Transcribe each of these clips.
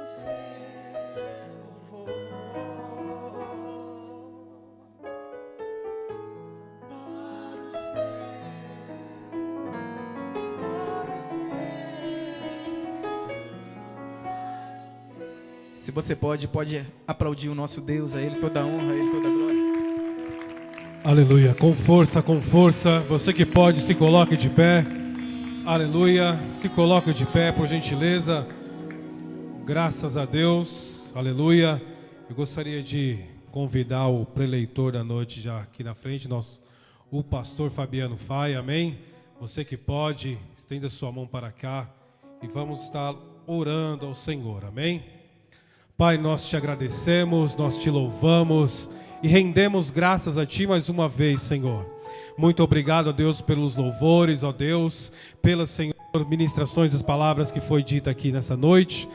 Se você pode aplaudir o nosso Deus, a Ele toda a honra, a Ele toda a glória. Aleluia, com força, com força. Você que pode, se coloque de pé. Aleluia, se coloque de pé, por gentileza. Graças a Deus, aleluia. Eu gostaria de convidar o preleitor da noite já aqui na frente, o pastor Fabiano Faia, amém? Você que pode, estenda sua mão para cá e vamos estar orando ao Senhor, amém? Pai, nós te agradecemos, nós te louvamos e rendemos graças a Ti mais uma vez, Senhor. Muito obrigado, ó Deus, pelos louvores, ó Deus, pelas, Senhor, ministrações das palavras que foi dita aqui nessa noite.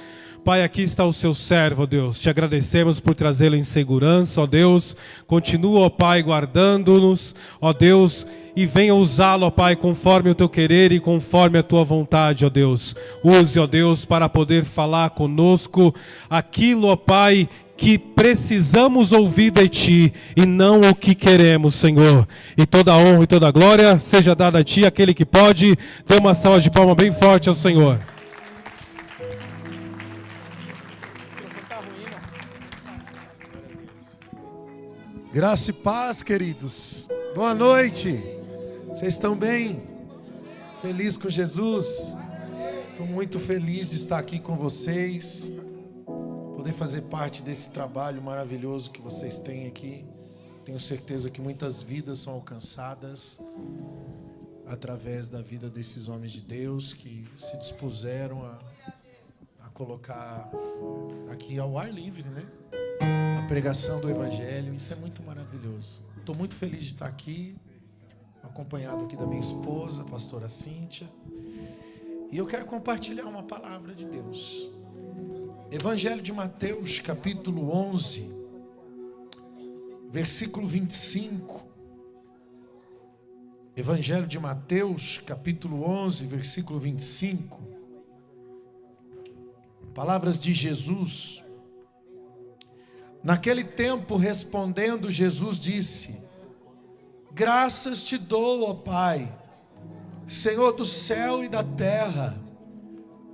Pai, aqui está o seu servo, ó Deus. Te agradecemos por trazê-lo em segurança, ó Deus. Continua, ó Pai, guardando-nos, ó Deus, e venha usá-lo, ó Pai, conforme o teu querer e conforme a tua vontade, ó Deus. Use, ó Deus, para poder falar conosco aquilo, ó Pai, que precisamos ouvir de Ti e não o que queremos, Senhor. E toda a honra e toda a glória seja dada a Ti, aquele que pode. Dê uma salva de palmas bem forte ao Senhor. Graça e paz, queridos. Boa noite. Vocês estão bem? Feliz com Jesus? Estou muito feliz de estar aqui com vocês, poder fazer parte desse trabalho maravilhoso que vocês têm aqui. Tenho certeza que muitas vidas são alcançadas através da vida desses homens de Deus que se dispuseram a colocar aqui ao ar livre, né? A pregação do Evangelho. Isso é muito maravilhoso. Estou muito feliz de estar aqui, acompanhado aqui da minha esposa, a pastora Cíntia. E eu quero compartilhar uma palavra de Deus. Evangelho de Mateus, capítulo 11, versículo 25. Evangelho de Mateus, capítulo 11, versículo 25. Palavras de Jesus. Naquele tempo, respondendo, Jesus disse: graças te dou, ó Pai, Senhor do céu e da terra,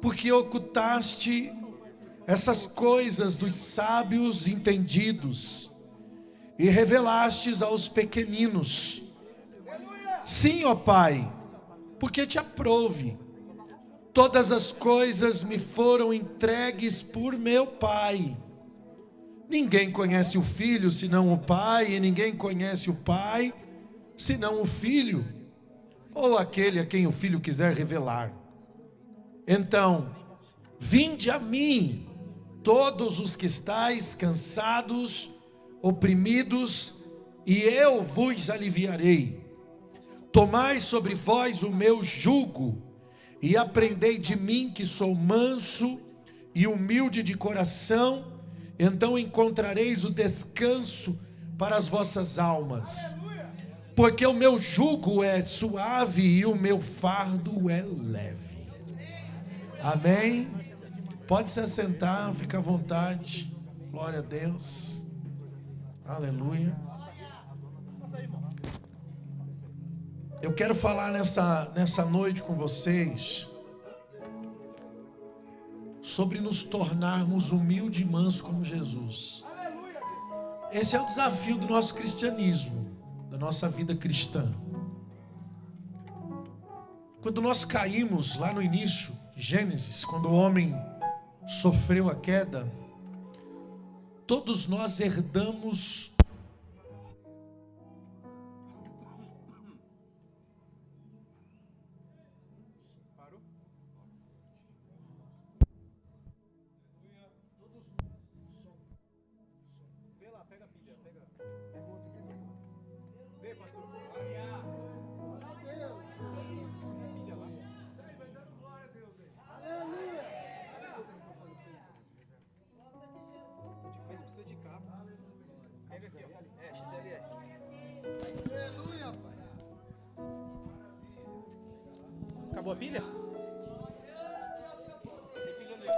porque ocultaste essas coisas dos sábios entendidos e revelastes aos pequeninos. Sim, ó Pai, porque te aprouve. Todas as coisas me foram entregues por meu Pai. Ninguém conhece o Filho senão o Pai, e ninguém conhece o Pai senão o Filho, ou aquele a quem o Filho quiser revelar. Então, vinde a mim, todos os que estáis cansados, oprimidos, e eu vos aliviarei. Tomai sobre vós o meu jugo, e aprendei de mim, que sou manso e humilde de coração, então encontrareis o descanso para as vossas almas. Porque o meu jugo é suave e o meu fardo é leve. Amém? Pode se assentar, fica à vontade. Glória a Deus. Aleluia. Eu quero falar nessa noite com vocês sobre nos tornarmos humildes e mansos como Jesus. Esse é o desafio do nosso cristianismo, da nossa vida cristã. Quando nós caímos lá no início de Gênesis, quando o homem sofreu a queda, todos nós herdamos Acabou a pilha? Tem pilha ali.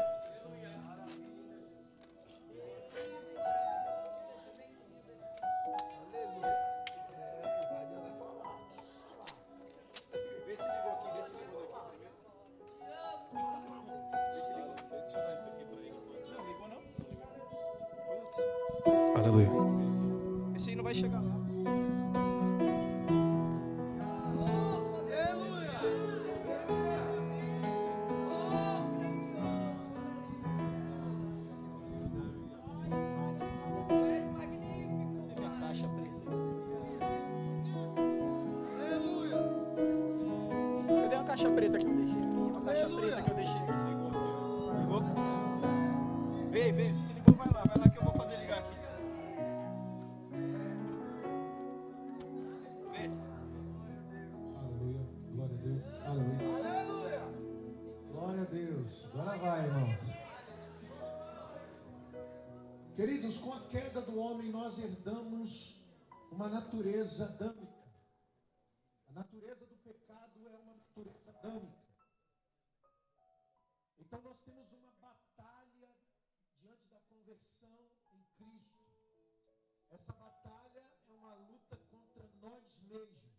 Aleluia. Esse aí não vai chegar lá. Cadê a caixa preta que eu deixei aqui? A caixa preta que eu deixei aqui. Ligou? Vê. Se ligou, vai lá que eu vou fazer ligar aqui. Vê. Aleluia. Glória a Deus. Aleluia. Aleluia! Glória a Deus. Agora vai, irmãos. Queridos, com a queda do homem, nós herdamos uma natureza adâmica. A natureza do pecado é uma natureza adâmica. Então nós temos uma batalha diante da conversão em Cristo. Essa batalha é uma luta contra nós mesmos.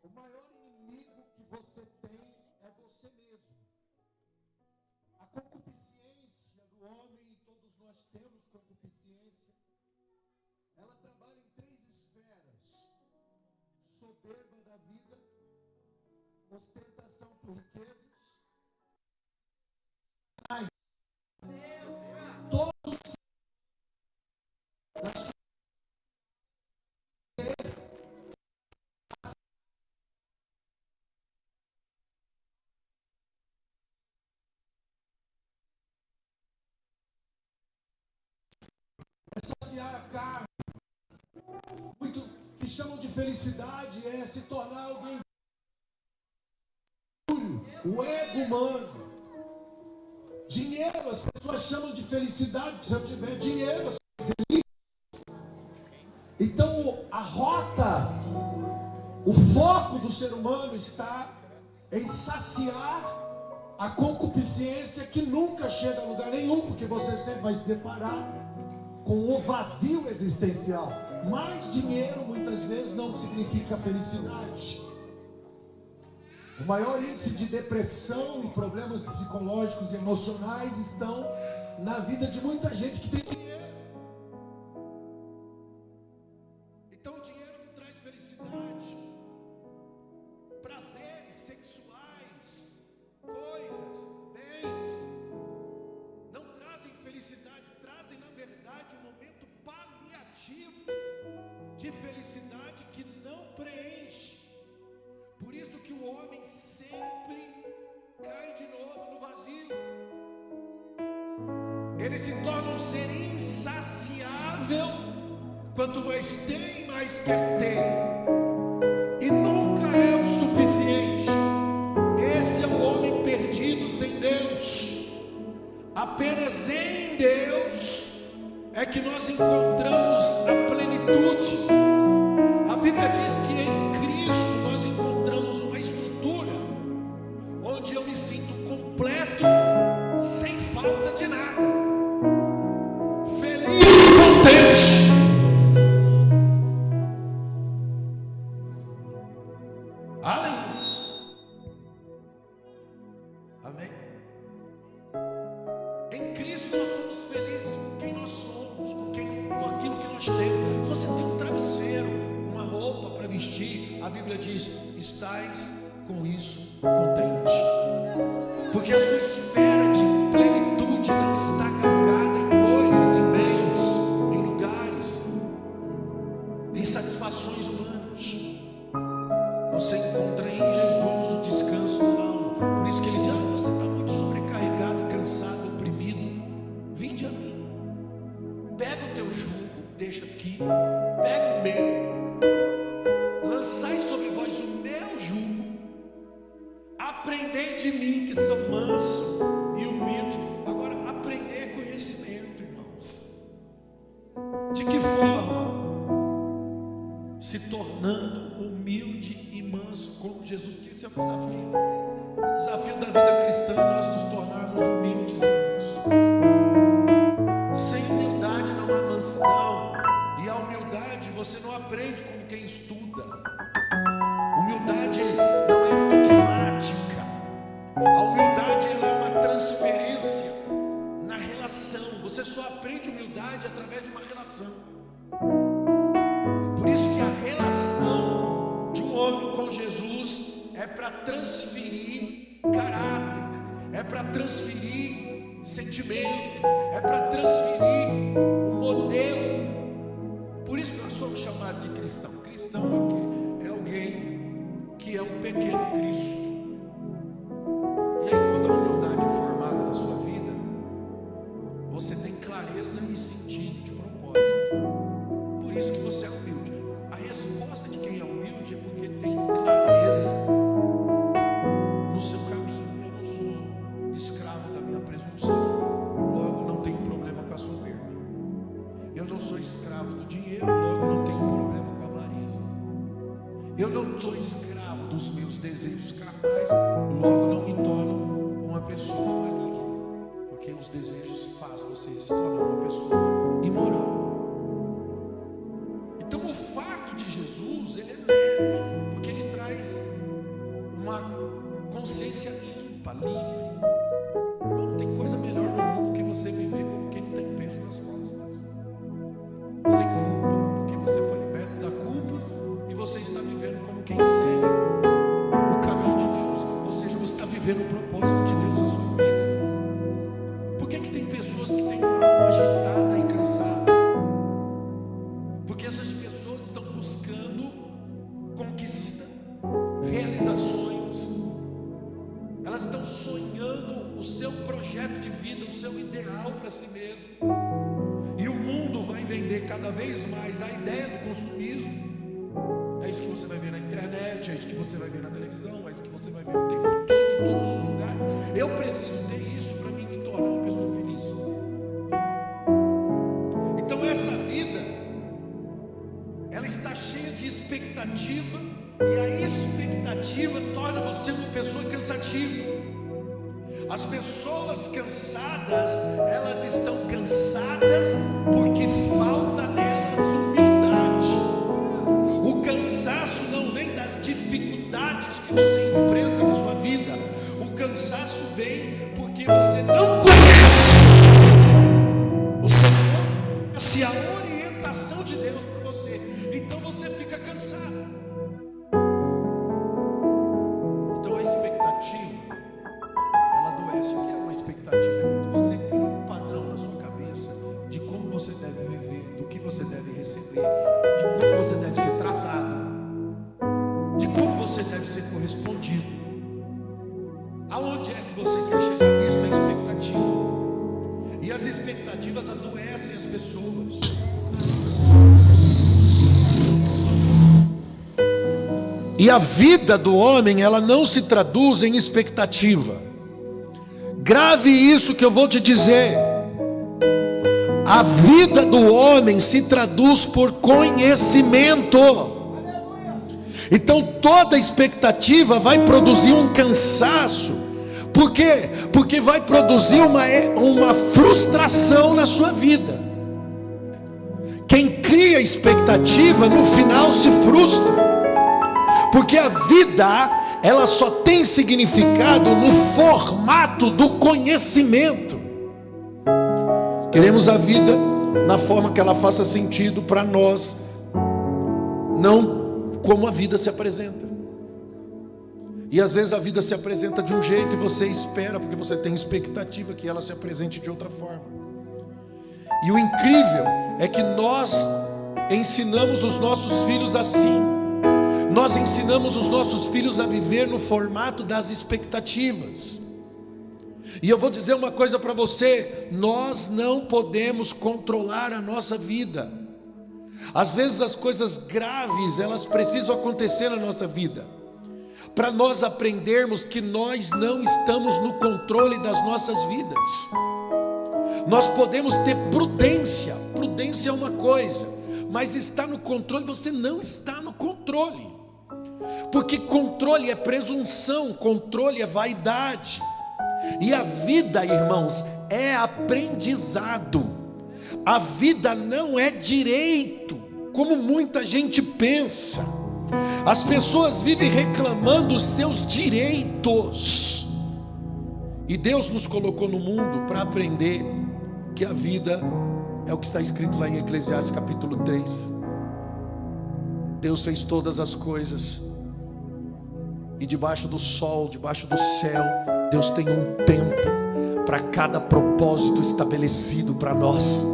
O maior inimigo que você tem é você mesmo. A concupiscência do homem, e todos nós temos concupiscência, ela trabalha em 3 esferas: soberba da vida, ostentação por riquezas, todos saciar a carne. Muito que chamam de felicidade é se tornar alguém. O ego humano. Dinheiro, as pessoas chamam de felicidade. Se eu tiver dinheiro, eu sou feliz. Então a rota, o foco do ser humano está em saciar a concupiscência, que nunca chega a lugar nenhum, porque você sempre vai se deparar com o vazio existencial. Mais dinheiro muitas vezes não significa felicidade. O maior índice de depressão e problemas psicológicos e emocionais estão na vida de muita gente que tem dinheiro. Então o dinheiro me traz felicidade, prazeres sexuais, coisas, bens, não trazem felicidade, trazem na verdade um momento paliativo de felicidade que não preenche. Por isso que o homem sempre cai de novo no vazio. Ele se torna um ser insaciável. Quanto mais tem, mais quer ter. E nunca é o suficiente. Esse é o homem perdido sem Deus. Apenas em Deus é que nós encontramos a plenitude. A Bíblia diz que em Cristo nós encontramos uma estrutura onde eu me sinto completo, sem falta de nada, feliz e contente. Aleluia. Amém? Em Cristo nós somos felizes com quem nós somos, com aquilo que nós temos. Se você tem um travesseiro, uma roupa para vestir, a Bíblia diz: estais com isso contente, porque a sua esfera de plenitude não está carregada em coisas, em bens, em lugares, em satisfações humanas. Você encontra em Jesus o descanso da alma. Por isso que ele diz: você está muito sobrecarregado, cansado, oprimido, vinde a mim, pega o teu jugo, deixa aqui, pega o meu, lançai sobre vós o meu jugo, aprendei de mim, que sou manso e humilde. Agora, aprender é conhecimento, irmãos. De que forma? Se tornando humilde e manso como Jesus, que esse é o desafio. O desafio da vida cristã é nós nos tornarmos humildes e mansos. Sem humildade não há mansidão. E a humildade você não aprende com quem estuda. Humildade não é dogmática. A humildade ela é uma transferência na relação. Você só aprende humildade através de uma relação. Por isso que a relação de um homem com Jesus é para transferir caráter, é para transferir sentimento, é para transferir o modelo. Por isso que nós somos chamados de cristão. Cristão é o quê? É alguém que é um pequeno Cristo. E aí, quando a humildade é formada na sua vida, você tem clareza e sentido de propósito. Por isso que você é humilde. A resposta de quem é humilde é porque tem clareza no seu caminho. Eu não sou escravo da minha presunção, logo não tenho problema com a soberba. Eu não sou escravo do dinheiro, logo não tenho problema com a avareza. Eu não sou escravo dos meus desejos carnais, logo não me torno uma pessoa maligna, porque os desejos fazem você se tornar uma pessoa imoral. Então o fardo de Jesus, ele é leve, porque ele traz uma consciência limpa, livre. Não tem coisa melhor no mundo que você viver como quem não tem peso nas costas, sem culpa, porque você foi liberto da culpa e você está vivendo como quem segue o caminho de Deus, ou seja, você está vivendo o propósito de Deus na sua vida. Por que tem pessoas que têm uma alma agitada e cansada? Porque essas pessoas estão buscando conquista, realizações. Elas estão sonhando o seu projeto de vida, o seu ideal para si mesmo. E o mundo vai vender cada vez mais a ideia do consumismo. É isso que você vai ver na internet, é isso que você vai ver na televisão, é isso que você vai ver o tempo todo, em todos os lugares. Eu preciso ter isso para mim me tornar uma pessoa feliz. Então essa vida, ela está cheia de expectativa, e a expectativa torna você uma pessoa cansativa. As pessoas cansadas, elas estão cansadas porque falta nelas humildade. O cansaço não vem das dificuldades que você enfrenta na sua vida. O cansaço vem porque você não conhece. Você não conhece a orientação de Deus para você. Então você fica cansado. Então a expectativa, ela adoece. O que é uma expectativa? É quando você cria um padrão na sua cabeça de como você deve viver, do que você deve receber, de como você deve ser tratado, de como você deve ser correspondido. Aonde é que você quer chegar? Isso é expectativa. E as expectativas adoecem as pessoas. E a vida do homem, ela não se traduz em expectativa. Grave isso que eu vou te dizer. A vida do homem se traduz por conhecimento. Então toda expectativa vai produzir um cansaço. Por quê? Porque vai produzir uma frustração na sua vida. Quem cria expectativa no final se frustra. Porque a vida, ela só tem significado no formato do conhecimento. Queremos a vida na forma que ela faça sentido para nós, não como a vida se apresenta. E às vezes a vida se apresenta de um jeito e você espera, porque você tem expectativa que ela se apresente de outra forma. E o incrível é que nós ensinamos os nossos filhos assim. Nós ensinamos os nossos filhos a viver no formato das expectativas. E eu vou dizer uma coisa para você: nós não podemos controlar a nossa vida. Às vezes as coisas graves, elas precisam acontecer na nossa vida, para nós aprendermos que nós não estamos no controle das nossas vidas. Nós podemos ter prudência. Prudência é uma coisa, mas estar no controle, você não está no controle. Porque controle é presunção, controle é vaidade. E a vida, irmãos, é aprendizado. A vida não é direito, como muita gente pensa. As pessoas vivem reclamando dos seus direitos. E Deus nos colocou no mundo para aprender Porque a vida é o que está escrito lá em Eclesiastes capítulo 3. Deus fez todas as coisas, e debaixo do sol, debaixo do céu, Deus tem um tempo para cada propósito estabelecido para nós.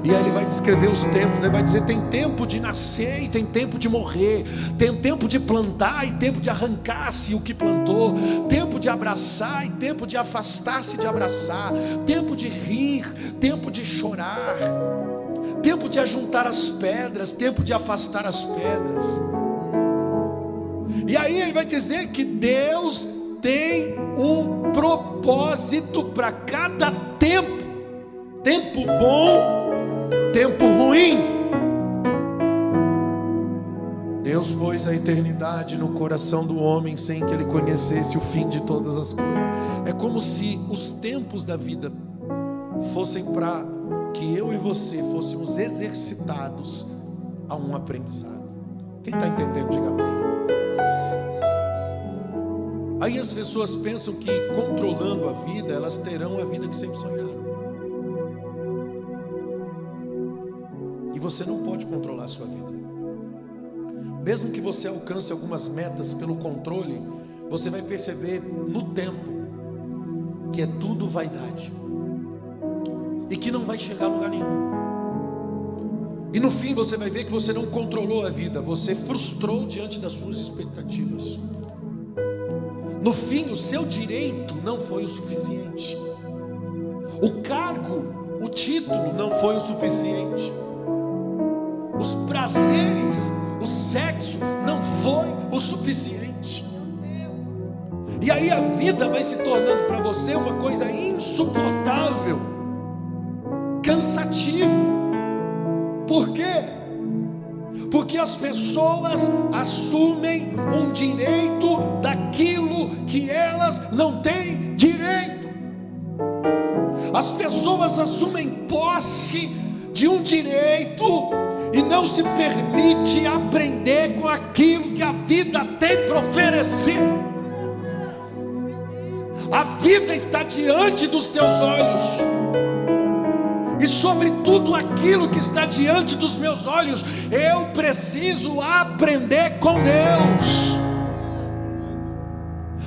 E aí ele vai descrever os tempos, ele vai dizer: tem tempo de nascer e tem tempo de morrer, tem tempo de plantar e tempo de arrancar-se o que plantou, tempo de abraçar e tempo de afastar-se de abraçar, tempo de rir, tempo de chorar, tempo de ajuntar as pedras, tempo de afastar as pedras. E aí ele vai dizer que Deus tem um propósito para cada tempo, tempo bom, tempo ruim. Deus pôs a eternidade no coração do homem sem que ele conhecesse o fim de todas as coisas. É como se os tempos da vida fossem para que eu e você fôssemos exercitados a um aprendizado. Quem está entendendo, diga amém, irmão. Aí as pessoas pensam que controlando a vida, elas terão a vida que sempre sonharam. E você não pode controlar a sua vida. Mesmo que você alcance algumas metas pelo controle, você vai perceber no tempo que é tudo vaidade e que não vai chegar a lugar nenhum. E no fim você vai ver que você não controlou a vida, você frustrou diante das suas expectativas. No fim, o seu direito não foi o suficiente, o cargo, o título não foi o suficiente, os prazeres, o sexo não foi o suficiente. E aí a vida vai se tornando para você uma coisa insuportável, cansativa. Por quê? Porque as pessoas assumem um direito daquilo que elas não têm direito. As pessoas assumem posse de um direito e não se permite aprender com aquilo que a vida tem para oferecer. A vida está diante dos teus olhos, e sobre tudo aquilo que está diante dos meus olhos, eu preciso aprender com Deus.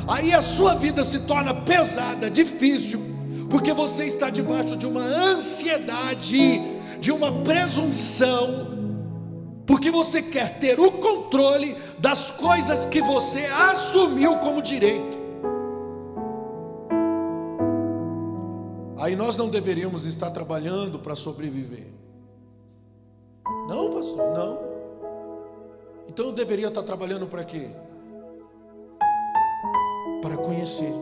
Aí a sua vida se torna pesada, difícil, porque você está debaixo de uma ansiedade, de uma presunção, porque você quer ter o controle das coisas que você assumiu como direito. Aí nós não deveríamos estar trabalhando para sobreviver. Não, pastor, não. Então eu deveria estar trabalhando para quê? Para conhecer.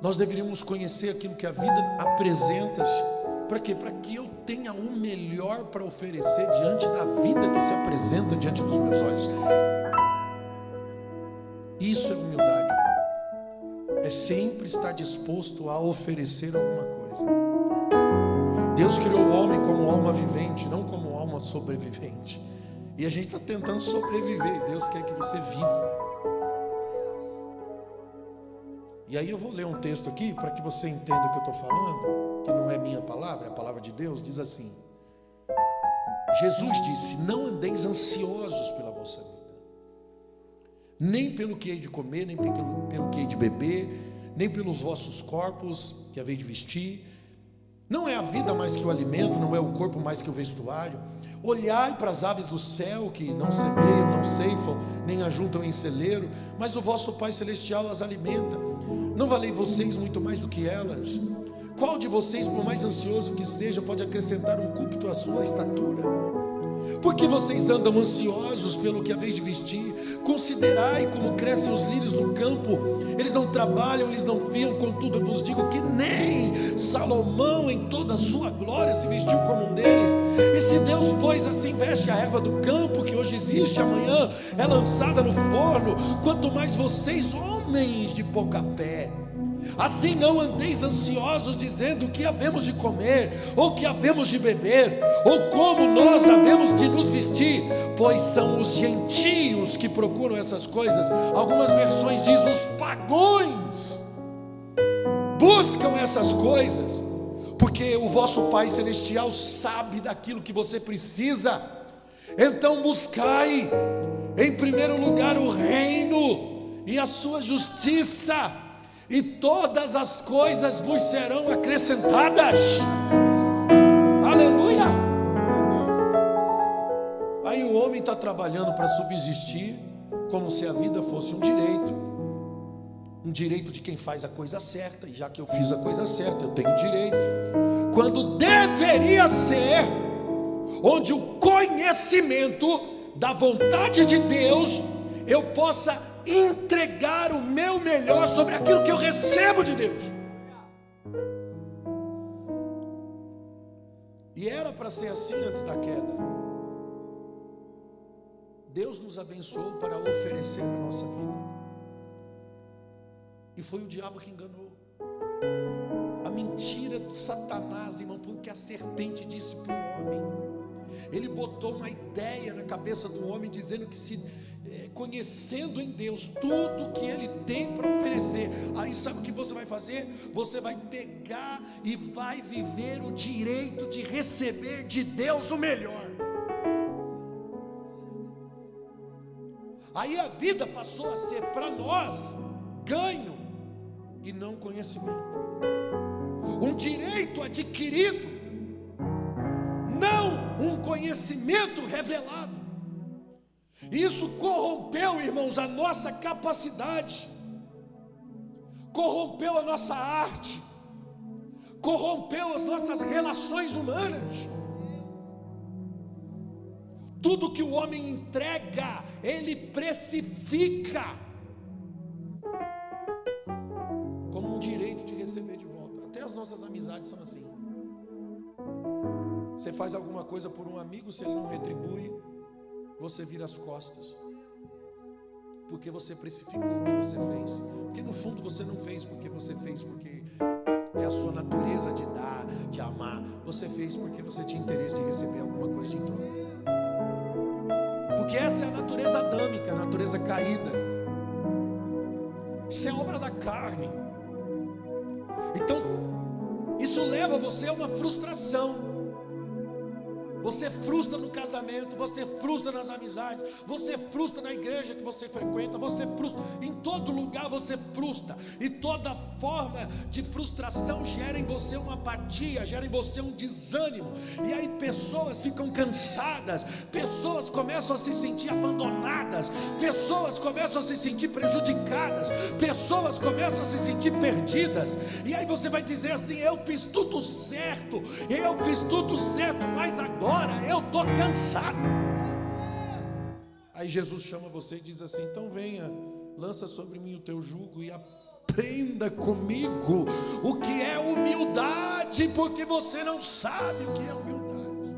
Nós deveríamos conhecer aquilo que a vida apresenta. Para quê? Para que eu tenha o melhor para oferecer diante da vida que se apresenta diante dos meus olhos. Isso é humildade. É sempre estar disposto a oferecer alguma coisa. Deus criou o homem como alma vivente, não como alma sobrevivente. E a gente está tentando sobreviver. Deus quer que você viva. E aí eu vou ler um texto aqui para que você entenda o que eu estou falando, que não é minha palavra, é a palavra de Deus. Diz assim: Jesus disse: não andeis ansiosos pela vossa vida, nem pelo que hei de comer, nem pelo que hei de beber, nem pelos vossos corpos que havei de vestir. Não é a vida mais que o alimento, não é o corpo mais que o vestuário. Olhai para as aves do céu, que não semeiam, não ceifam, nem ajuntam em celeiro, mas o vosso Pai Celestial as alimenta. Não valei vocês muito mais do que elas? Qual de vocês, por mais ansioso que seja, pode acrescentar um cúbito à sua estatura? Por que vocês andam ansiosos pelo que haveis de vestir? Considerai como crescem os lírios do campo. Eles não trabalham, eles não fiam. Contudo eu vos digo que nem Salomão em toda a sua glória se vestiu como um deles. E se Deus, pois, assim veste a erva do campo, que hoje existe, amanhã é lançada no forno, quanto mais vocês, homens de pouca fé. Assim não andeis ansiosos, dizendo o que havemos de comer, ou que havemos de beber, ou como nós havemos de nos vestir, pois são os gentios que procuram essas coisas. Algumas versões dizem os pagões buscam buscam essas coisas, porque o vosso Pai Celestial sabe daquilo que você precisa. Então buscai em primeiro lugar o reino e a sua justiça, e todas as coisas vos serão acrescentadas. Aleluia! Aí o homem está trabalhando para subsistir, como se a vida fosse um direito de quem faz a coisa certa, e já que eu fiz a coisa certa, eu tenho direito, quando deveria ser onde o conhecimento da vontade de Deus, eu possa entregar o meu melhor sobre aquilo que eu recebo de Deus. E era para ser assim antes da queda. Deus nos abençoou para oferecer na nossa vida, e foi o diabo que enganou. A mentira de Satanás, irmão, foi o que a serpente disse para o homem. Ele botou uma ideia na cabeça do homem, dizendo que se conhecendo em Deus tudo que Ele tem para oferecer, aí sabe o que você vai fazer? Você vai pegar e vai viver o direito de receber de Deus o melhor. Aí a vida passou a ser para nós ganho e não conhecimento, um direito adquirido, não um conhecimento revelado. Isso corrompeu, irmãos, a nossa capacidade, corrompeu a nossa arte, corrompeu as nossas relações humanas. Tudo que o homem entrega, ele precifica como um direito de receber de volta. Até as nossas amizades são assim. Você faz alguma coisa por um amigo, se ele não retribui, você vira as costas, porque você precificou o que você fez. Porque no fundo você não fez porque você fez porque é a sua natureza de dar, de amar. Você fez porque você tinha interesse de receber alguma coisa em troca. Porque essa é a natureza adâmica, a natureza caída. Isso é obra da carne. Então, isso leva você a uma frustração. Você frustra no casamento, você frustra nas amizades, você frustra na igreja que você frequenta, você frustra, em todo lugar você frustra, e toda forma de frustração gera em você uma apatia, gera em você um desânimo, e aí pessoas ficam cansadas, pessoas começam a se sentir abandonadas, pessoas começam a se sentir prejudicadas, pessoas começam a se sentir perdidas, e aí você vai dizer assim: eu fiz tudo certo, mas agora eu estou cansado. Aí Jesus chama você e diz assim: então venha, lança sobre mim o teu jugo e aprenda comigo o que é humildade, porque você não sabe o que é humildade.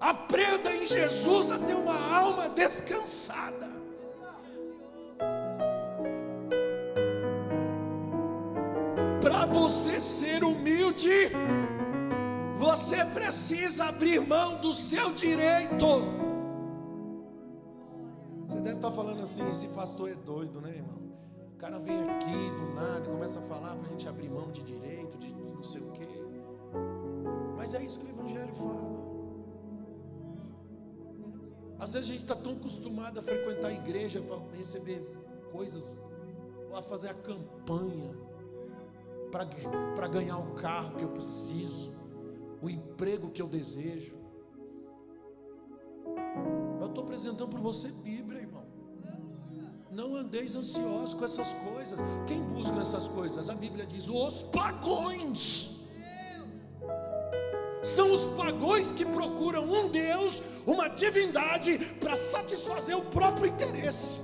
Aprenda em Jesus a ter uma alma descansada. Para você ser humilde, você precisa abrir mão do seu direito. Você deve estar falando assim: esse pastor é doido, né, irmão? O cara vem aqui do nada, começa a falar para a gente abrir mão de direito, de não sei o quê. Mas é isso que o Evangelho fala. Às vezes a gente está tão acostumado a frequentar a igreja para receber coisas, ou a fazer a campanha para ganhar o carro que eu preciso, o emprego que eu desejo. Eu estou apresentando para você Bíblia, irmão. Não andeis ansiosos com essas coisas. Quem busca essas coisas? A Bíblia diz: os pagões. São os pagões que procuram um Deus, uma divindade, para satisfazer o próprio interesse.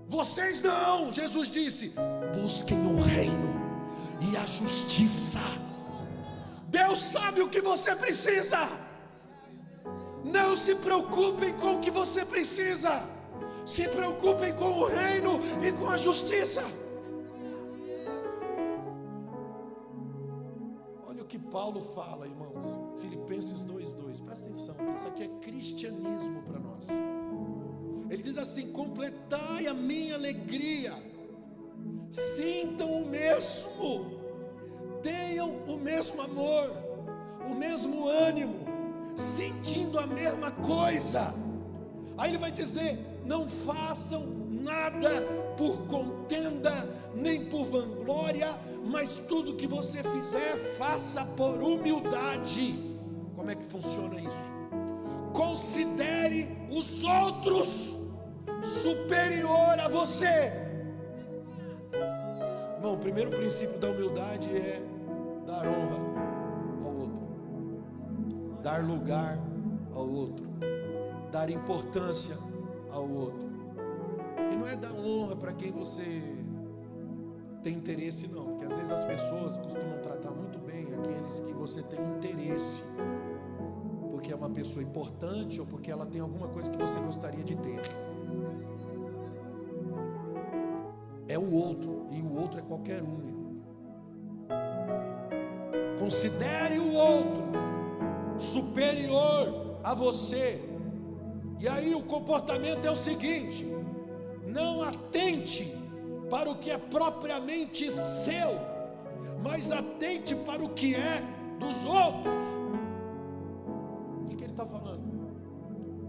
Vocês não. Jesus disse: busquem o reino e a justiça. Deus sabe o que você precisa. Não se preocupem com o que você precisa, se preocupem com o reino e com a justiça. Olha o que Paulo fala, irmãos, Filipenses 2:2. Presta atenção, isso aqui é cristianismo para nós. Ele diz assim: completai a minha alegria, sintam o mesmo, tenham o mesmo amor, o mesmo ânimo, sentindo a mesma coisa. Aí ele vai dizer: não façam nada por contenda, nem por vanglória, mas tudo que você fizer, faça por humildade. Como é que funciona isso? Considere os outros superior a você. Irmão, o primeiro princípio da humildade é dar honra ao outro, dar lugar ao outro, dar importância ao outro. E não é dar honra para quem você tem interesse, não, porque às vezes as pessoas costumam tratar muito bem aqueles que você tem interesse, porque é uma pessoa importante ou porque ela tem alguma coisa que você gostaria de ter. É o outro, e o outro é qualquer um. Considere o outro superior a você. E aí o comportamento é o seguinte: não atente para o que é propriamente seu, mas atente para o que é dos outros. O que ele está falando?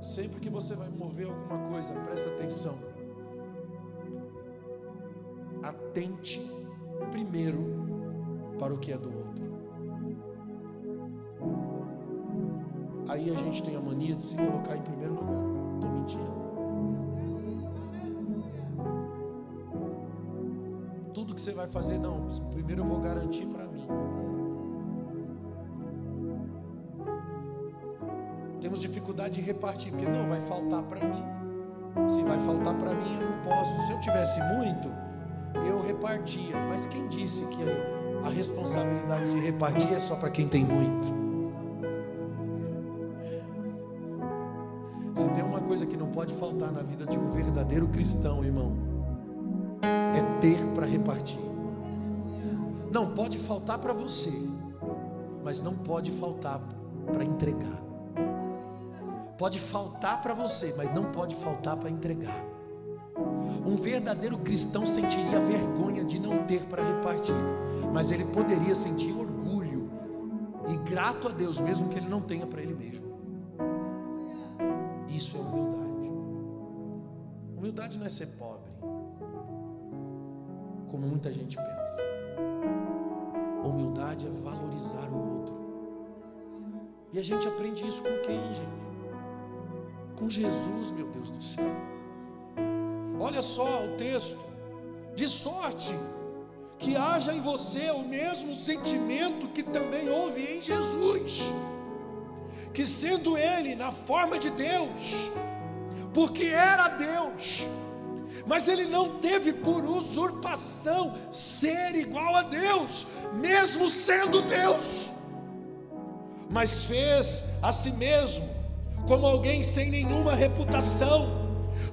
Sempre que você vai mover alguma coisa, presta atenção. Atente primeiro para o que é do outro. Aí a gente tem a mania de se colocar em primeiro lugar. Estou mentindo. Tudo que você vai fazer, não, primeiro eu vou garantir para mim. Temos dificuldade de repartir, porque não, vai faltar para mim. Se vai faltar para mim, eu não posso. Se eu tivesse muito, eu repartia. Mas quem disse que a responsabilidade de repartir é só para quem tem muito? Se tem uma coisa que não pode faltar na vida de um verdadeiro cristão, irmão, é ter para repartir. Não pode faltar para você, mas não pode faltar para entregar. Pode faltar para você, mas não pode faltar para entregar. Um verdadeiro cristão sentiria vergonha de não ter para repartir, mas ele poderia sentir orgulho e grato a Deus, mesmo que ele não tenha para ele mesmo. Isso é humildade. Humildade não é ser pobre, como muita gente pensa. Humildade é valorizar o outro. E a gente aprende isso com quem, gente? Com Jesus, meu Deus do céu. Olha só o texto: de sorte que haja em você o mesmo sentimento que também houve em Jesus, que sendo ele na forma de Deus, porque era Deus, mas ele não teve por usurpação ser igual a Deus, mesmo sendo Deus, mas fez a si mesmo como alguém sem nenhuma reputação,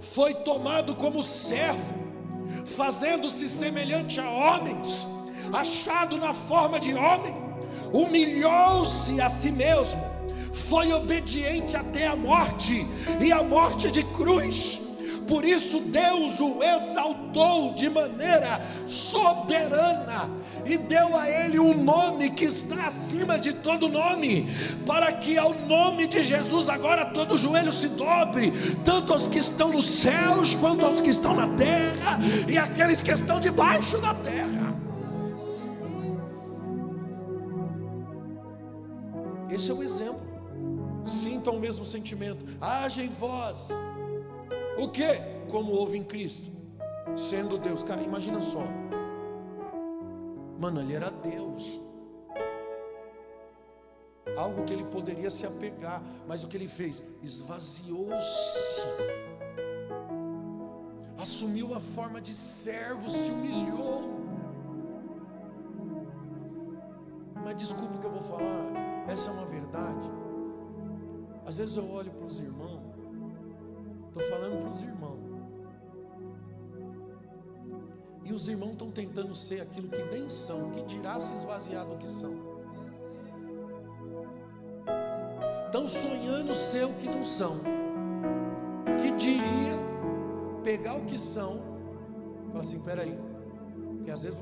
foi tomado como servo, fazendo-se semelhante a homens, achado na forma de homem, humilhou-se a si mesmo, foi obediente até a morte, e a morte de cruz. Por isso Deus o exaltou de maneira soberana e deu a ele um nome que está acima de todo nome, para que ao nome de Jesus agora todo joelho se dobre, tanto aos que estão nos céus quanto aos que estão na terra e aqueles que estão debaixo da terra. Esse é o exemplo. Sintam o mesmo sentimento, haja em vós o que? Como houve em Cristo, sendo Deus. Cara, imagina só, mano, ele era Deus, algo que ele poderia se apegar, mas o que ele fez? Esvaziou-se, assumiu a forma de servo, se humilhou. Mas desculpa o que eu vou falar, essa é uma verdade. Às vezes eu olho para os irmãos, estou falando para os irmãos, e os irmãos estão tentando ser aquilo que nem são, que dirá se esvaziar do que são. Estão sonhando ser o que não são, que diria pegar o que são, fala assim, peraí, porque às vezes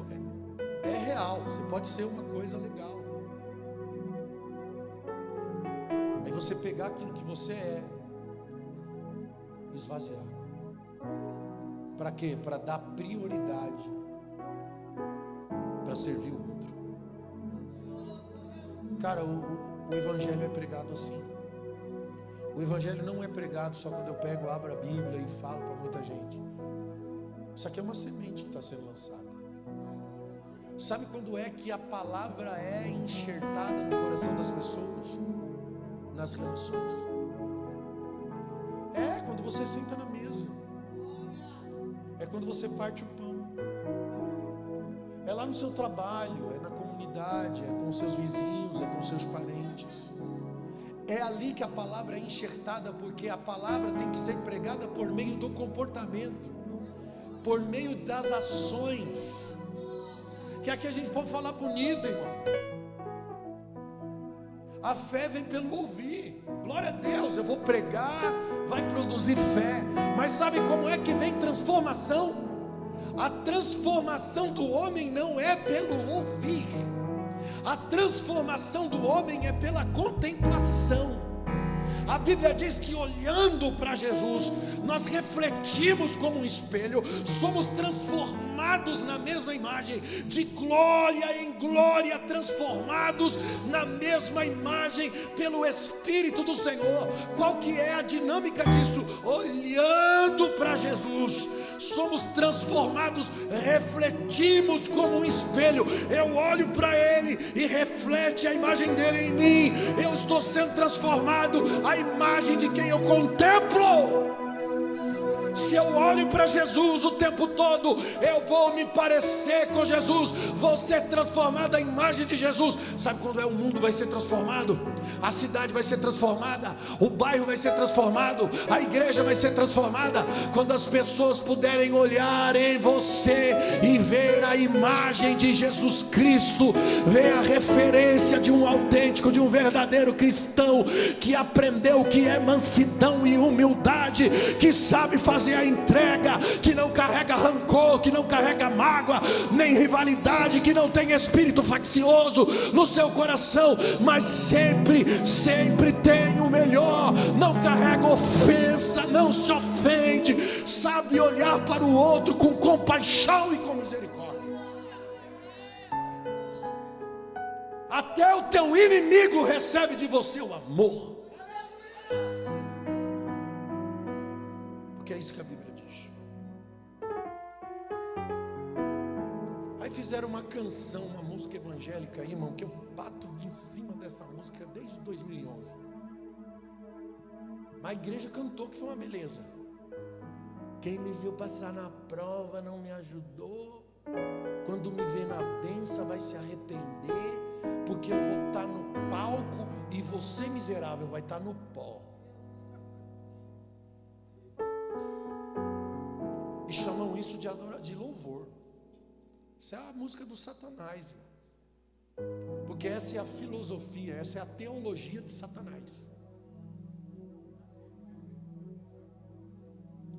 é real, você pode ser uma coisa legal. Aí você pegar aquilo que você é, esvaziar. Para quê? Para dar prioridade, para servir o outro. Cara, o evangelho é pregado assim. O evangelho não é pregado só quando eu pego, abro a Bíblia e falo para muita gente. Isso aqui é uma semente que está sendo lançada. Sabe quando é que a palavra é enxertada no coração das pessoas? Nas relações. É quando você senta na mesa. É quando você parte o pão. É lá no seu trabalho, é na comunidade, é com seus vizinhos, é com seus parentes. É ali que a palavra é enxertada, porque a palavra tem que ser pregada por meio do comportamento, por meio das ações. Que aqui a gente pode falar bonito, irmão. A fé vem pelo ouvir. Glória a Deus, eu vou pregar, vai produzir fé. Mas sabe como é que vem transformação? A transformação do homem não é pelo ouvir. A transformação do homem é pela contemplação. A Bíblia diz que olhando para Jesus, nós refletimos como um espelho, somos transformados na mesma imagem, de glória em glória, transformados na mesma imagem pelo Espírito do Senhor. Qual que é a dinâmica disso? Olhando para Jesus, somos transformados, refletimos como um espelho. Eu olho para Ele e reflete a imagem dele em mim. Eu estou sendo transformado à imagem de quem eu contemplo. Se eu olho para Jesus o tempo todo, eu vou me parecer com Jesus, vou ser transformado à imagem de Jesus. Sabe quando o mundo vai ser transformado? A cidade vai ser transformada, o bairro vai ser transformado, a igreja vai ser transformada, quando as pessoas puderem olhar em você e ver a imagem de Jesus Cristo, ver a referência de um autêntico, de um verdadeiro cristão, que aprendeu o que é mansidão e humildade, que sabe fazer a entrega, que não carrega rancor, que não carrega mágoa, nem rivalidade, que não tem espírito faccioso no seu coração, mas sempre tem o melhor, não carrega ofensa, não se ofende, sabe olhar para o outro com compaixão e com misericórdia. Até o teu inimigo recebe de você o amor. Porque é isso que a Bíblia diz. Aí fizeram uma canção, uma música evangélica aí, irmão, que eu bato em cima dessa música desde 2011. Mas a igreja cantou que foi uma beleza. Quem me viu passar na prova não me ajudou. Quando me vê na bênção vai se arrepender, porque eu vou estar no palco e você, miserável, vai estar no pó. E chamam isso de louvor. Isso é a música do Satanás, irmão. Porque essa é a filosofia, essa é a teologia de Satanás.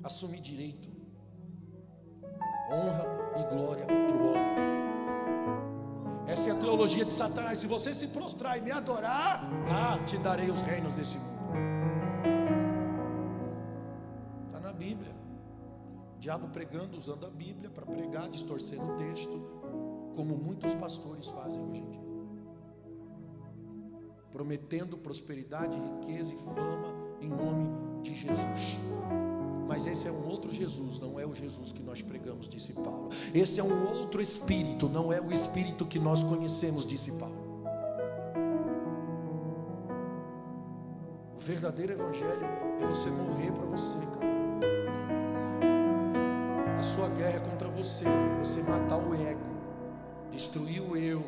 Assumir direito, honra e glória para o homem. Essa é a teologia de Satanás. Se você se prostrar e me adorar, te darei os reinos desse mundo. Está na Bíblia. O diabo pregando, usando a Bíblia para pregar, distorcendo o texto, como muitos pastores fazem hoje em dia, prometendo prosperidade, riqueza e fama em nome de Jesus. Mas esse é um outro Jesus, não é o Jesus que nós pregamos, disse Paulo. Esse é um outro espírito, não é o espírito que nós conhecemos, disse Paulo. O verdadeiro evangelho é você morrer para você, cara. A sua guerra é contra você, é você matar o ego, destruir o eu,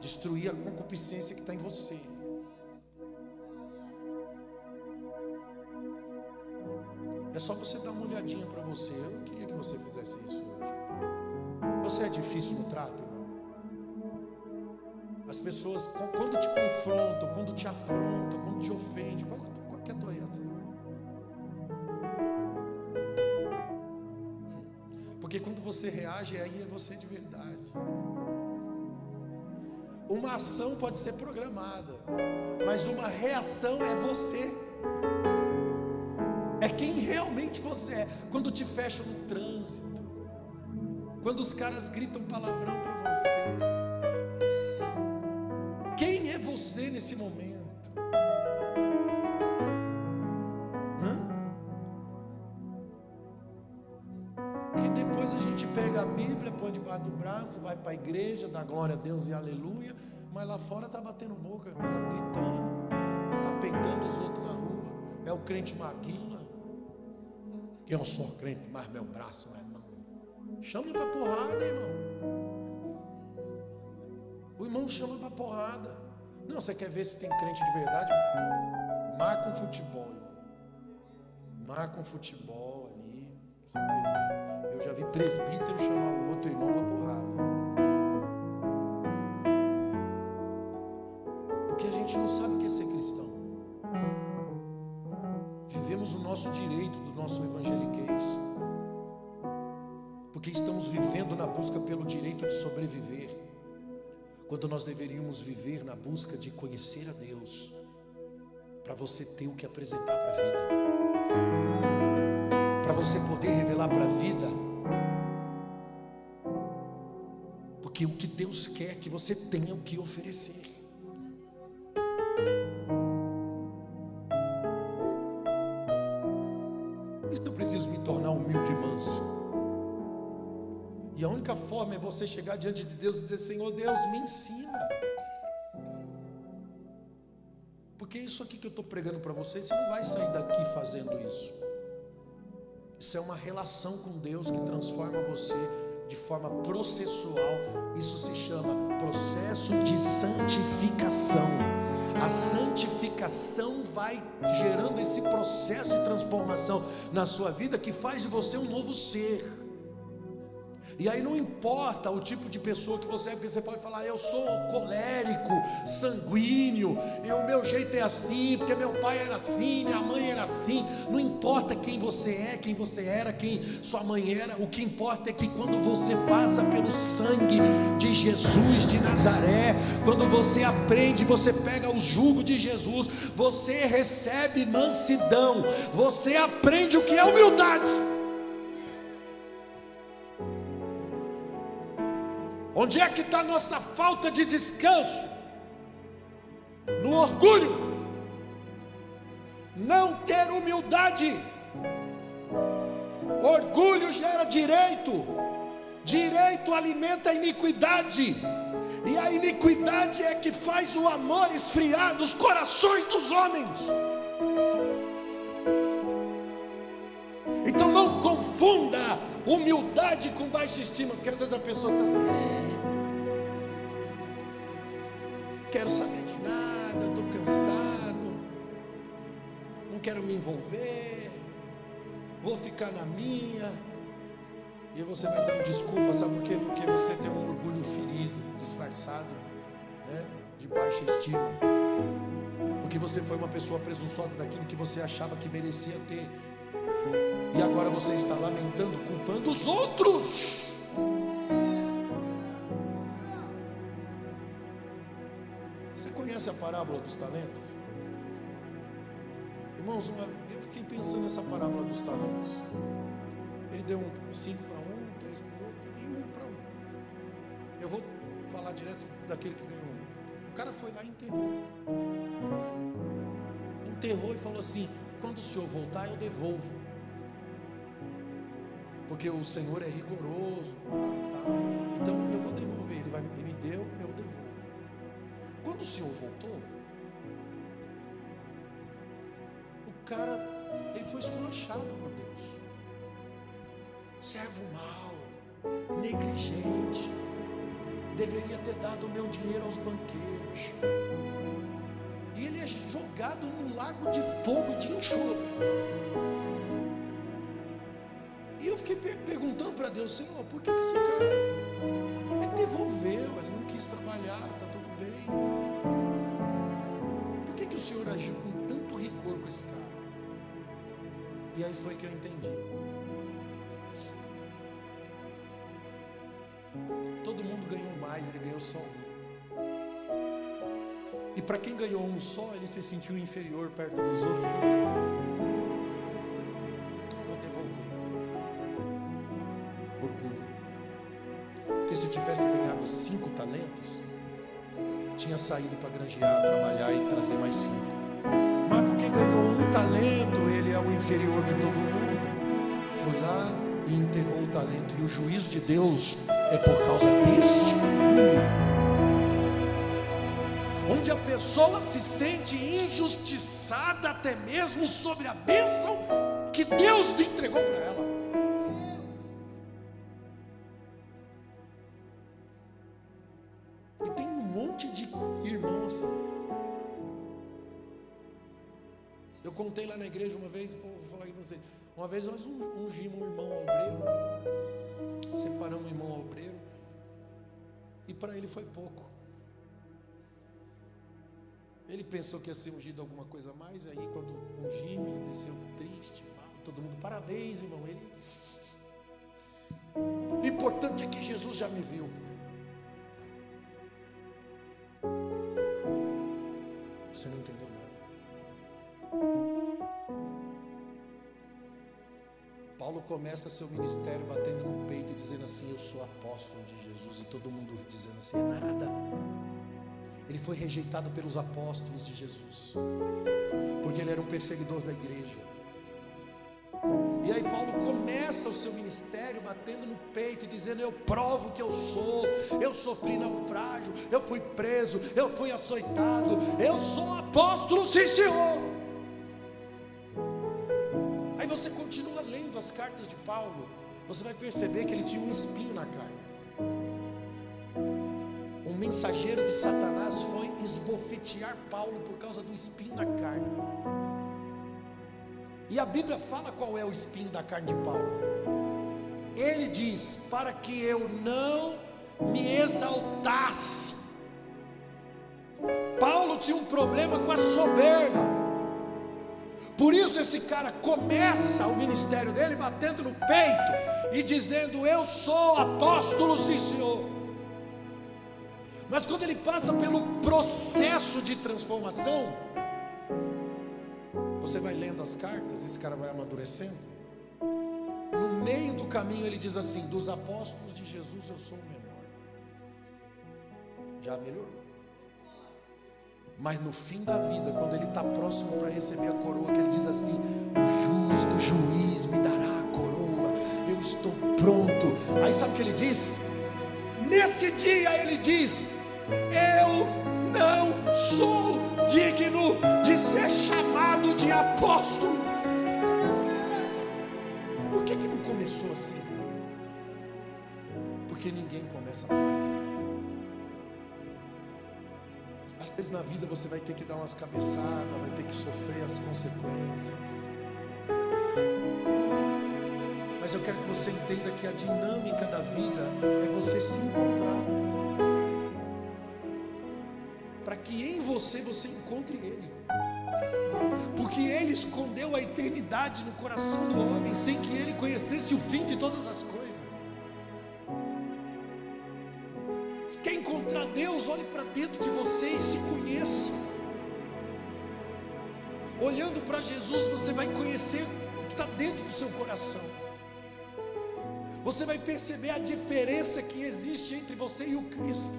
destruir a concupiscência que está em você. É só você dar uma olhadinha para você. Eu queria que você fizesse isso hoje. Você é difícil no trato, irmão? As pessoas, quando te confrontam, quando te afrontam, quando te ofendem, qual que é a tua reação? Porque quando você reage, aí é você de verdade. Uma ação pode ser programada, mas uma reação é você. É quem realmente você é. Quando te fecha no trânsito, quando os caras gritam palavrão para você, quem é você nesse momento? Que depois a gente pega a Bíblia, põe debaixo do braço, vai para a igreja, dá glória a Deus e aleluia, mas lá fora está batendo boca, está gritando, está peitando os outros na rua. É o crente maguila. Eu sou crente, mas meu braço não é não. Chama para porrada, irmão. O irmão chama para porrada. Não, você quer ver se tem crente de verdade? Marca um futebol, irmão. Marca um futebol ali, você vai ver. Eu já vi presbítero chamar o outro irmão para porrada. Porque a gente não sabe o que é ser cristão. Vivemos o nosso direito do nosso evangeliquez, porque estamos vivendo na busca pelo direito de sobreviver, quando nós deveríamos viver na busca de conhecer a Deus, para você ter o que apresentar para a vida, para você poder revelar para a vida, porque o que Deus quer é que você tenha o que oferecer. Eu preciso me tornar humilde e manso. E a única forma é você chegar diante de Deus e dizer: Senhor Deus, me ensina. Porque isso aqui que eu estou pregando para você, você não vai sair daqui fazendo isso. Isso é uma relação com Deus que transforma você de forma processual. Isso se chama processo de santificação. A santificação vai gerando esse processo de transformação na sua vida, que faz de você um novo ser. E aí não importa o tipo de pessoa que você é, porque você pode falar: eu sou colérico, sanguíneo, e o meu jeito é assim, porque meu pai era assim, minha mãe era assim. Não importa quem você é, quem você era, quem sua mãe era. O que importa é que quando você passa pelo sangue de Jesus de Nazaré, quando você aprende, você pega o jugo de Jesus, você recebe mansidão, você aprende o que é humildade. Onde é que está a nossa falta de descanso? No orgulho. Não ter humildade. Orgulho gera direito. Direito alimenta a iniquidade. E a iniquidade é que faz o amor esfriar dos corações dos homens. Então não confunda humildade com baixa estima, porque às vezes a pessoa está assim: não quero saber de nada, estou cansado, não quero me envolver, vou ficar na minha. E você vai dando desculpa, sabe por quê? Porque você tem um orgulho ferido, disfarçado, né, de baixa estima, porque você foi uma pessoa presunçosa daquilo que você achava que merecia ter. E agora você está lamentando, culpando os outros. Você conhece a parábola dos talentos? Irmãos, eu fiquei pensando nessa parábola dos talentos. Ele deu 5 para um, 3 para o outro e 1 para um. Eu vou falar direto daquele que ganhou 1. O cara foi lá e enterrou. Enterrou e falou assim: quando o senhor voltar, eu devolvo. Porque o Senhor é rigoroso, então eu vou devolver. Ele me deu, eu devolvo. Quando o Senhor voltou, o cara, ele foi esculachado por Deus. Servo mau, negligente, deveria ter dado o meu dinheiro aos banqueiros. E ele é jogado no lago de fogo, de enxofre. E eu fiquei perguntando para Deus: Senhor, por que esse cara, ele devolveu, ele não quis trabalhar, está tudo bem. Por que o Senhor agiu com tanto rigor com esse cara? E aí foi que eu entendi. todo mundo ganhou mais, ele ganhou só um. E para quem ganhou um só, ele se sentiu inferior perto dos outros. Vou devolver. Orgulho. Porque se eu tivesse ganhado 5 talentos, tinha saído para granjear, trabalhar e trazer mais 5. Mas porque ganhou 1 talento, ele é o inferior de todo mundo. Foi lá e enterrou o talento. E o juízo de Deus é por causa desse orgulho. Onde a pessoa se sente injustiçada até mesmo sobre a bênção que Deus te entregou para ela. E tem um monte de irmãos. Eu contei lá na igreja uma vez, vou falar aqui para vocês. Uma vez nós ungimos um irmão obreiro, separamos um irmão obreiro, e para ele foi pouco. Ele pensou que ia ser ungido alguma coisa a mais, aí quando ungimos, ele desceu triste, mal, todo mundo, parabéns, irmão. Ele... O importante é que Jesus já me viu. Você não entendeu nada. Paulo começa seu ministério batendo no peito e dizendo assim: eu sou apóstolo de Jesus, e todo mundo dizendo assim: é nada. Ele foi rejeitado pelos apóstolos de Jesus, porque ele era um perseguidor da igreja. E aí Paulo começa o seu ministério batendo no peito e dizendo: eu provo que eu sofri naufrágio, eu fui preso, eu fui açoitado, eu sou apóstolo, sim senhor. Aí você continua lendo as cartas de Paulo, você vai perceber que ele tinha um espinho na carne. Um mensageiro de Satanás foi esbofetear Paulo por causa do espinho na carne. E a Bíblia fala qual é o espinho da carne de Paulo. Ele diz: para que eu não me exaltasse. Paulo tinha um problema com a soberba. Por isso esse cara começa o ministério dele batendo no peito e dizendo: eu sou apóstolo, sim senhor. Mas quando ele passa pelo processo de transformação, você vai lendo as cartas, esse cara vai amadurecendo. No meio do caminho ele diz assim: dos apóstolos de Jesus eu sou o menor. Já melhorou. Mas no fim da vida, quando ele está próximo para receber a coroa, que ele diz assim: o justo juiz me dará a coroa, eu estou pronto. Aí sabe o que ele diz? Nesse dia ele diz: eu não sou digno de ser chamado de apóstolo. Por que não começou assim? Porque ninguém começa pronto. Às vezes na vida você vai ter que dar umas cabeçadas, vai ter que sofrer as consequências. Mas eu quero que você entenda que a dinâmica da vida é você se encontrar, para que em você encontre Ele, porque Ele escondeu a eternidade no coração do homem, sem que ele conhecesse o fim de todas as coisas. Se quer encontrar Deus, olhe para dentro de você e se conheça. Olhando para Jesus, você vai conhecer o que está dentro do seu coração. Você vai perceber a diferença que existe entre você e o Cristo.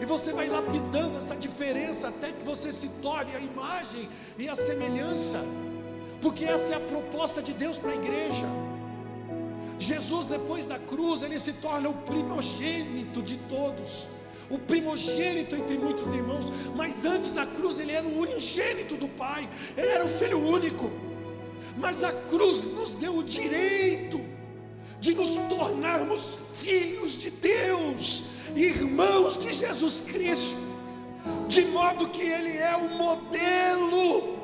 E você vai lapidando essa diferença até que você se torne a imagem e a semelhança. Porque essa é a proposta de Deus para a igreja. Jesus, depois da cruz, ele se torna o primogênito de todos, o primogênito entre muitos irmãos. Mas antes da cruz ele era o unigênito do Pai, ele era o filho único. Mas a cruz nos deu o direito de nos tornarmos filhos de Deus, irmãos de Jesus Cristo, de modo que Ele é o modelo.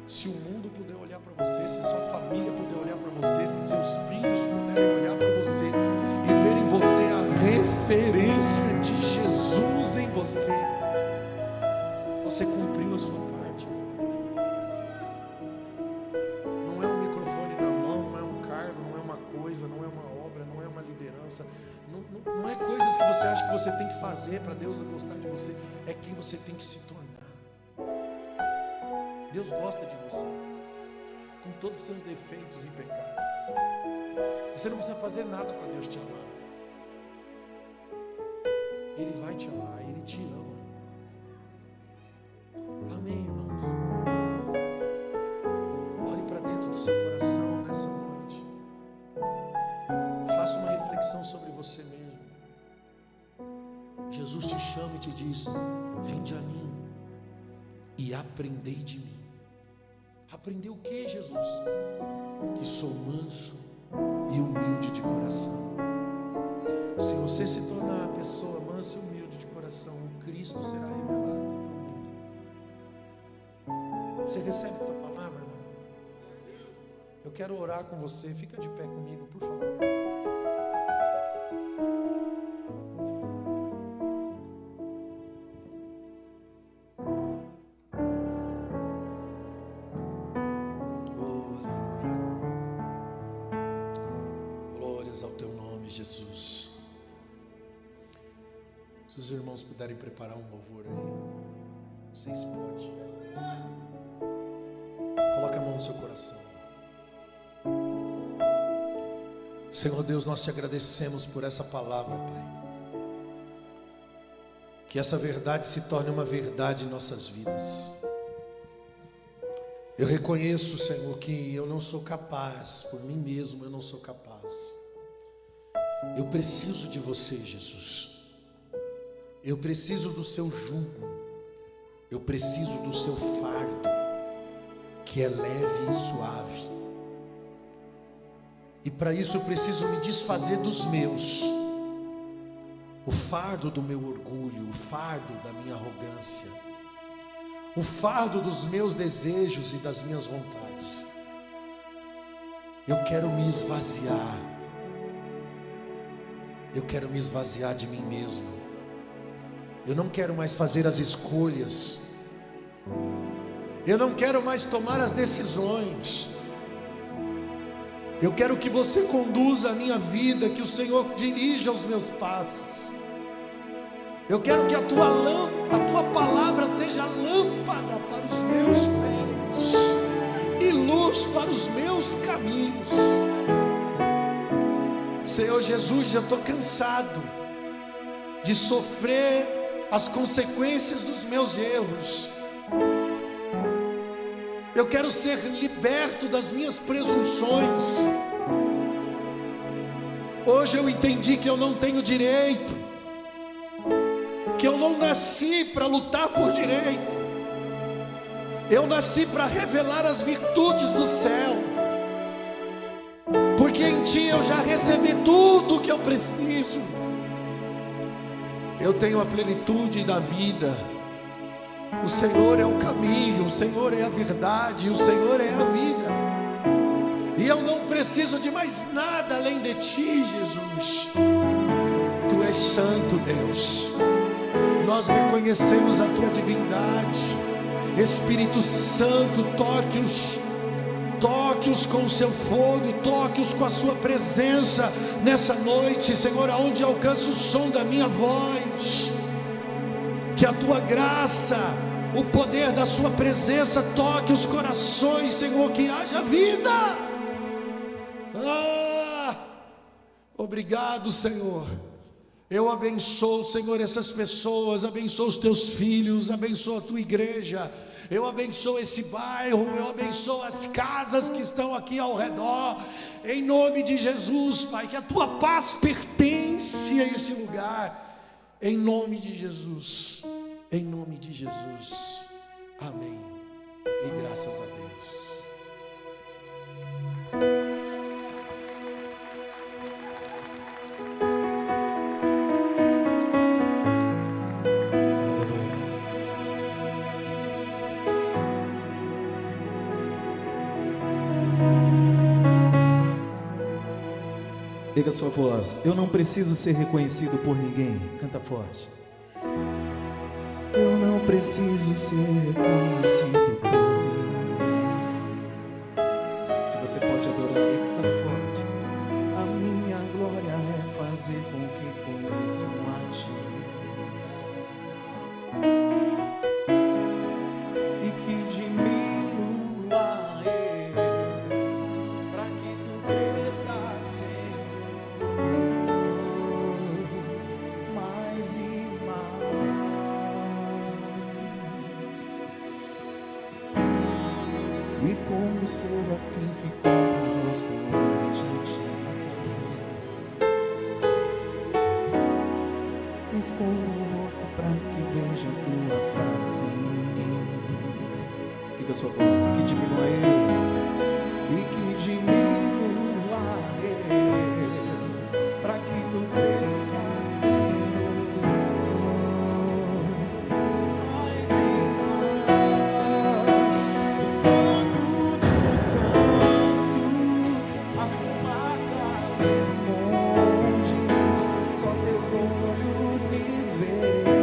Se o mundo puder olhar para você, se sua família puder olhar para você, se seus filhos puderem olhar para você e ver em você a referência de Jesus em você, você cumpriu a sua parte. você tem que fazer para Deus gostar de você, é quem você tem que se tornar. Deus gosta de você, com todos os seus defeitos e pecados. Você não precisa fazer nada para Deus te amar. Ele vai te amar, Ele te ama. Amém, irmãos? Olhe para dentro do seu coração nessa noite. Faça uma reflexão sobre você mesmo. Jesus te chama e te diz: vinde a mim e aprendei de mim. Aprender o que, Jesus? Que sou manso e humilde de coração. Se você se tornar a pessoa mansa e humilde de coração, o Cristo será revelado para o mundo. Você recebe essa palavra, irmão? Eu quero orar com você. Fica de pé comigo, por favor. Jesus. Se os irmãos puderem preparar um louvor aí, vocês podem. Coloque a mão no seu coração. Senhor Deus, nós te agradecemos por essa palavra, Pai. Que essa verdade se torne uma verdade em nossas vidas. Eu reconheço, Senhor, que eu não sou capaz, por mim mesmo eu não sou capaz. Eu preciso de você, Jesus. Eu preciso do seu jugo. Eu preciso do seu fardo, que é leve e suave. E para isso eu preciso me desfazer dos meus. O fardo do meu orgulho, o fardo da minha arrogância, o fardo dos meus desejos e das minhas vontades. Eu quero me esvaziar. Eu quero me esvaziar de mim mesmo. Eu não quero mais fazer as escolhas. Eu não quero mais tomar as decisões. Eu quero que você conduza a minha vida, que o Senhor dirija os meus passos. Eu quero que a tua palavra seja lâmpada para os meus pés e luz para os meus caminhos. Senhor Jesus, eu estou cansado de sofrer as consequências dos meus erros. Eu quero ser liberto das minhas presunções. Hoje eu entendi que eu não tenho direito, que eu não nasci para lutar por direito. Eu nasci para revelar as virtudes do céu. Porque em Ti eu já recebi tudo o que eu preciso. Eu tenho a plenitude da vida. O Senhor é o caminho, o Senhor é a verdade, o Senhor é a vida. E eu não preciso de mais nada além de Ti, Jesus. Tu és santo, Deus. Nós reconhecemos a Tua divindade. Espírito Santo, toque-os com o seu fogo, toque-os com a sua presença nessa noite, Senhor, aonde alcança o som da minha voz. Que a tua graça, o poder da sua presença toque os corações, Senhor, que haja vida. Obrigado, Senhor. Eu abençoo, Senhor, essas pessoas, abençoo os teus filhos, abençoo a tua igreja. Eu abençoo esse bairro, eu abençoo as casas que estão aqui ao redor, em nome de Jesus, Pai, que a Tua paz pertence a esse lugar, em nome de Jesus, amém, e graças a Deus. Diga sua voz. Eu não preciso ser reconhecido por ninguém. Canta forte. Eu não preciso ser reconhecido por ninguém. Se você pode adorar, canta forte. A minha glória é fazer com que conheçam a Ti. e como serafins se dobram o rosto ante ti. Escondo o rosto para que veja tua face. Diga a sua voz, que diminua eu, e que diminua eu, para que tu cresças, Senhor. Mais e mais, o santo do santo, a fumaça esconde, só teus olhos me veem.